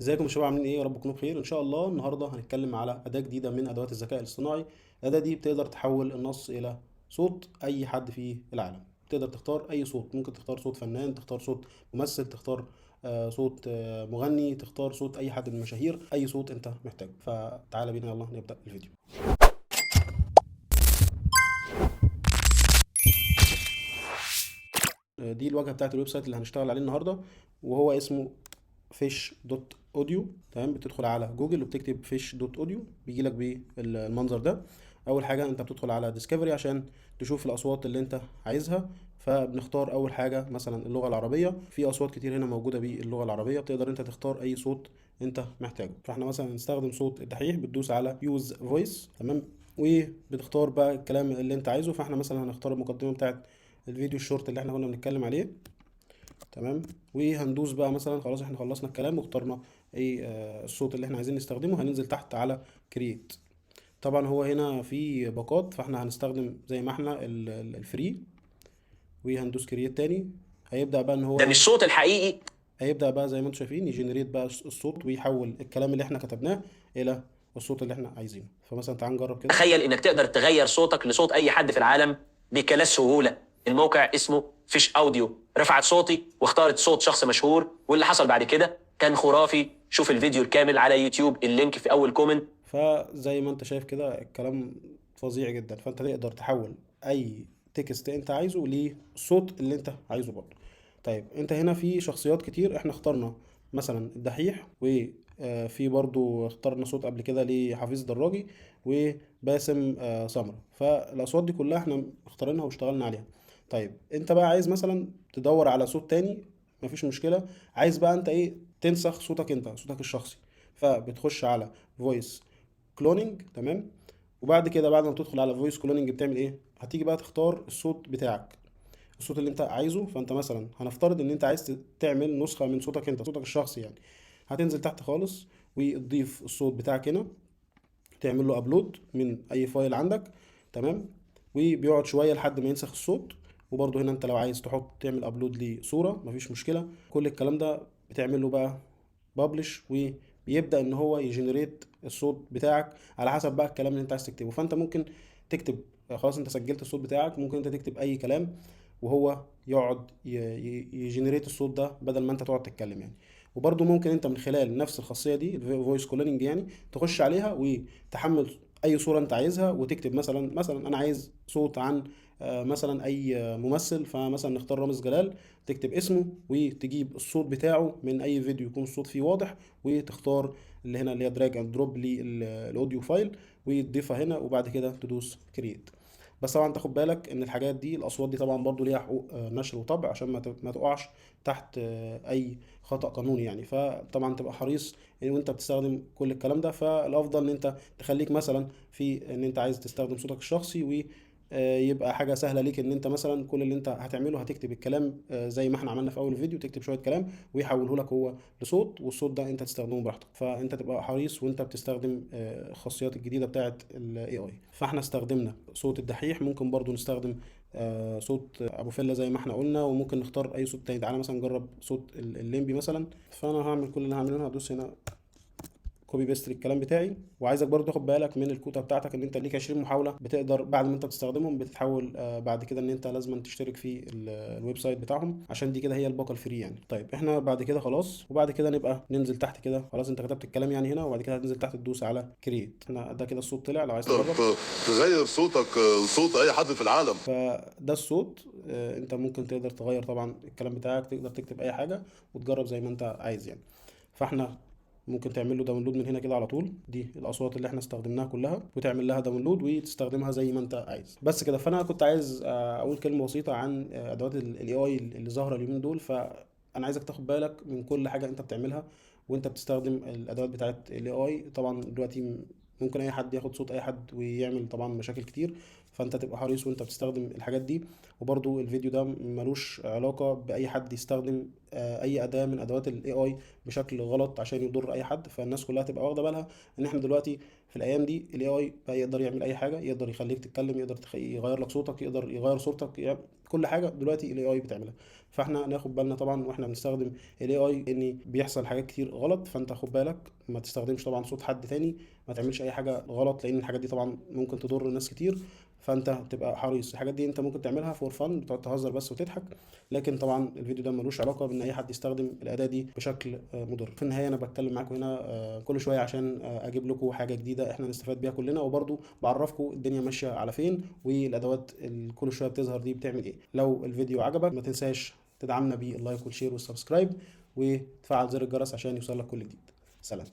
ازيكم يا شباب، عاملين ايه؟ يا رب تكونوا بخير. ان شاء الله النهارده هنتكلم على اداه جديده من ادوات الذكاء الاصطناعي. الاداه دي بتقدر تحول النص الى صوت اي حد في العالم. تقدر تختار اي صوت، ممكن تختار صوت فنان، تختار صوت ممثل، تختار صوت مغني، تختار صوت اي حد من المشاهير، اي صوت انت محتاجه. فتعالى بينا يلا نبدا الفيديو. دي الواجهه بتاعت الويب سايت اللي هنشتغل عليه النهارده، وهو اسمه فيش دوت اوديو. تمام، بتدخل على جوجل وبتكتب فيش دوت اوديو، بيجي لك بالمنظر ده. اول حاجه انت بتدخل على ديسكفري عشان تشوف الاصوات اللي انت عايزها. فبنختار اول حاجه مثلا اللغه العربيه، في اصوات كتير هنا موجوده باللغه العربيه، بتقدر انت تختار اي صوت انت محتاجه. فاحنا مثلا نستخدم صوت الدحيح، بتدوس على يوز فويس. تمام، وبتختار بقى الكلام اللي انت عايزه. فاحنا مثلا هنختار المقدمه بتاعت الفيديو الشورت اللي احنا كنا بنتكلم عليه. تمام، وهندوس بقى مثلا خلاص احنا خلصنا الكلام واخترنا ايه الصوت اللي احنا عايزين نستخدمه. هننزل تحت على كرييت. طبعا هو هنا في باقات، فاحنا هنستخدم زي ما احنا الفري، وهندوس كرييت تاني. هيبدأ بقى ان هو ده مش ايه، صوت الحقيقي. هيبدأ بقى زي ما انتم شايفين يجنريت بقى الصوت، ويحول الكلام اللي احنا كتبناه الى الصوت اللي احنا عايزينه. فمثلا تعال نجرب كده. تخيل انك تقدر تغير صوتك لصوت اي حد في العالم بكل سهوله. الموقع اسمه فيش اوديو، رفعت صوتي واختارت صوت شخص مشهور، واللي حصل بعد كده كان خرافي. شوف الفيديو الكامل على يوتيوب، اللينك في اول كومنت. فزي ما انت شايف كده الكلام فظيع جدا. فانت تقدر تحول اي تكست انت عايزه للصوت اللي انت عايزه برضه. طيب انت هنا في شخصيات كتير، احنا اخترنا مثلا الدحيح، وفي برضو اخترنا صوت قبل كده لحفيظ دراجي وباسم سمرة. فالاصوات دي كلها احنا اختارينها واشتغلنا عليها. طيب انت بقى عايز مثلا تدور على صوت تاني، مفيش مشكلة. عايز بقى انت ايه، تنسخ صوتك انت، صوتك الشخصي. فبتخش على فويس كلونينج. تمام، وبعد كده بعد ما تدخل على فويس كلوننج بتعمل ايه، هتيجي بقى تختار الصوت بتاعك، الصوت اللي انت عايزه. فانت مثلا هنفترض ان انت عايز تعمل نسخة من صوتك انت، صوتك الشخصي يعني. هتنزل تحت خالص وتضيف الصوت بتاعك هنا، تعمل له ابلود من اي فايل عندك. تمام، وبيقعد شوية لحد ما ينسخ الصوت. وبرضه هنا انت لو عايز تحط تعمل ابلود لصورة مفيش مشكلة. كل الكلام ده بتعمل له بقى بابلش، وبيبدأ ان هو يجنريت الصوت بتاعك على حسب بقى الكلام اللي انت عايز تكتبه. فانت ممكن تكتب، خلاص انت سجلت الصوت بتاعك، ممكن انت تكتب اي كلام وهو يقعد يجنريت الصوت ده بدل ما انت تقعد تتكلم يعني. وبرضه ممكن انت من خلال نفس الخاصيه دي الفويس كولينج يعني تخش عليها وتحمل اي صوره انت عايزها، وتكتب مثلا انا عايز صوت عن مثلا اي ممثل، فمثلا نختار رامز جلال. تكتب اسمه وتجيب الصوت بتاعه من اي فيديو يكون الصوت فيه واضح، وتختار اللي هنا اللي هي دراج اند دروب للاوديو فايل، وتضيفها هنا، وبعد كده تدوس كرييت. بس طبعا تاخد بالك ان الحاجات دي، الاصوات دي طبعا برضو ليها حقوق نشر وطبع، عشان ما تقعش تحت اي خطأ قانوني يعني. فطبعا تبقى حريص ان وانت بتستخدم كل الكلام ده. فالافضل ان انت تخليك مثلا في ان انت عايز تستخدم صوتك الشخصي، يبقى حاجة سهلة ليك ان انت مثلا كل اللي انت هتعمله هتكتب الكلام زي ما احنا عملنا في اول فيديو، تكتب شوية كلام ويحوله لك هو لصوت، والصوت ده انت تستخدمه براحتك. فانت تبقى حريص وانت بتستخدم الخاصيات الجديدة بتاعة الاي اي. فاحنا استخدمنا صوت الدحيح، ممكن برضو نستخدم صوت ابو فيلا زي ما احنا قلنا، وممكن نختار اي صوت تاني. تعالى مثلا نجرب صوت الليمبي مثلا. فانا هعمل كل اللي هعمله هنا، هدوس هنا كوبي بيست للكلام بتاعي. وعايزك برضو تاخد بالك من الكوتا بتاعتك، ان انت ليك 20 محاوله. بتقدر بعد ما انت بتستخدمهم بتتحول بعد كده ان انت لازم تشترك في الويب سايت بتاعهم، عشان دي كده هي الباقه الفري يعني. طيب احنا بعد كده خلاص، وبعد كده نبقى ننزل تحت كده. خلاص انت كتبت الكلام يعني هنا، وبعد كده هتنزل تحت تدوس على كرييت. احنا ده كده الصوت طلع، لو عايز تقدر تجرب. تغير صوتك صوت اي حد في العالم. فده الصوت. انت ممكن تقدر تغير طبعا الكلام بتاعك، تقدر تكتب اي حاجه وتجرب زي ما انت عايز يعني. فاحنا ممكن تعمل له داونلود من هنا كده على طول. دي الاصوات اللي احنا استخدمناها كلها، وتعمل لها داونلود وتستخدمها زي ما انت عايز. بس كده. فانا كنت عايز اقول كلمه بسيطه عن ادوات الاي اي اللي ظاهره اليومين دول. فانا عايزك تاخد بالك من كل حاجه انت بتعملها وانت بتستخدم الادوات بتاعت الاي اي. طبعا دلوقتي ممكن اي حد ياخد صوت اي حد ويعمل طبعا مشاكل كتير. فانت تبقى حريص وانت بتستخدم الحاجات دي. وبرضو الفيديو ده ملوش علاقة بأي حد يستخدم أي أداة من أدوات ال AI بشكل غلط عشان يضر أي حد. فالناس كلها تبقى واخدة بالها إن إحنا دلوقتي في الأيام دي ال AI بقى يقدر يعمل أي حاجة، يقدر يخليك تتكلم، يقدر يغير لك صوتك، يقدر يغير صورتك، كل حاجة دلوقتي ال AI بتعملها. فاحنا ناخد بالنا طبعا واحنا بنستخدم ال AI ان بيحصل حاجات كتير غلط. فانت خد بالك ما تستخدمش طبعا صوت حد تاني، ما تعملش اي حاجة غلط، لان الحاجات دي طبعا ممكن تضر ناس كتير. فانت تبقى حريص. الحاجات دي انت ممكن تعملها فور فن، بتقعد تهزر بس وتضحك، لكن طبعا الفيديو ده ملوش علاقه بان اي حد يستخدم الاداه دي بشكل مضر. في النهايه انا بتكلم معاكم هنا كل شويه عشان اجيب لكم حاجه جديده احنا نستفاد بيها كلنا، وبرضو بعرفكم الدنيا ماشيه على فين، والادوات اللي كل شويه بتظهر دي بتعمل ايه. لو الفيديو عجبك ما تنساش تدعمنا باللايك والشير والسبسكرايب، وتفعل زر الجرس عشان يوصلك كل جديد. سلام.